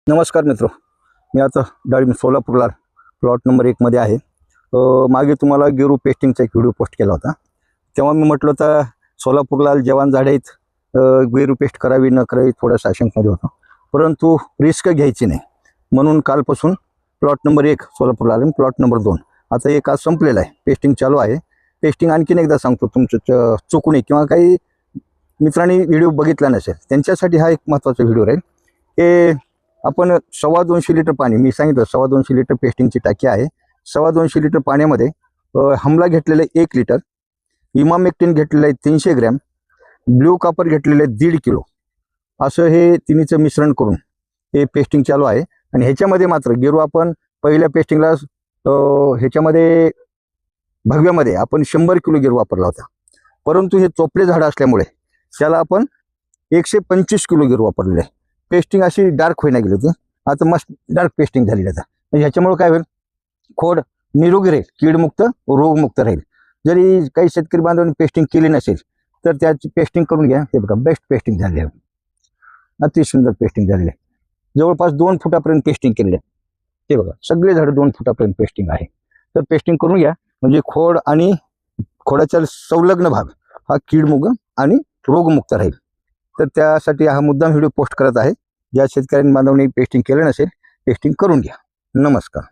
नमस्कार मित्र, मी आता डाळिंब सोलापूरला प्लॉट नंबर 1 मध्ये आहे. मागे तुम्हाला गेरू पेस्टिंगचा एक व्हिडिओ पोस्ट केला होता. तेव्हा मी म्हटलं होतं सोलापूरला जवान झाडे आहेत, गेरू पेस्ट करावी न करावी थोड्या आशंकामध्ये होतो, परंतु रिस्क घ्यायची नाही म्हणून कालपासून प्लॉट नंबर 1 सोलापूरला आले. प्लॉट नंबर 2 आता एक आज संपलेला आहे, पेस्टिंग चालू आहे. पेस्टिंग आणखीन एकदा सांगतो, तुमचं चुकून किंवा काही मित्रांनी व्हिडिओ बघितला नसेल त्यांच्यासाठी हा एक महत्त्वाचा व्हिडिओ राहील. हे आपण 250 लिटर पाणी, मी सांगितलं 250 लिटर पेस्टिंगची टाकी आहे. 250 लिटर पाण्यामध्ये हमला घेतलेलं 1 लिटर, इमामेक्टिन घेतलेलं आहे 300 ग्रॅम, ब्ल्यू कॉपर घेतलेलं आहे 1.5 किलो, असं हे तिन्हीचं मिश्रण करून हे पेस्टिंग चालू आहे. आणि ह्याच्यामध्ये मात्र गेरू आपण पहिल्या पेस्टिंगला ह्याच्यामध्ये भगव्यामध्ये आपण 100 किलो गेरू वापरला होता, परंतु हे चोपडे झाडं असल्यामुळे त्याला आपण 125 किलो गेरू वापरलेले आहे. पेस्टिंग अशी डार्क होईना गेली होती, आता मस्त डार्क पेस्टिंग झालेली आता. ह्याच्यामुळे काय होईल, खोड निरोगी राहील, कीडमुक्त रोगमुक्त राहील. जरी काही शेतकरी बांधवांनी पेस्टिंग केली नसेल तर त्याची पेस्टिंग करून घ्या. हे बघा बेस्ट पेस्टिंग झाली आहे, अति सुंदर पेस्टिंग झालेली आहे. जवळपास 2 फुटापर्यंत पेस्टिंग केलेली आहे. हे बघा सगळे झाडं 2 फुटापर्यंत पेस्टिंग आहे. तर पेस्टिंग करून घ्या, म्हणजे खोड आणि खोडाच्या संलग्न भाग हा कीडमुक्त आणि रोगमुक्त राहील. तर त्यासाठी हा मुद्दाम व्हिडिओ पोस्ट करत आहे. ज्या शेतकऱ्यांनी बांधवणी पेस्टिंग केलं नसेल पेस्टिंग करून घ्या. नमस्कार.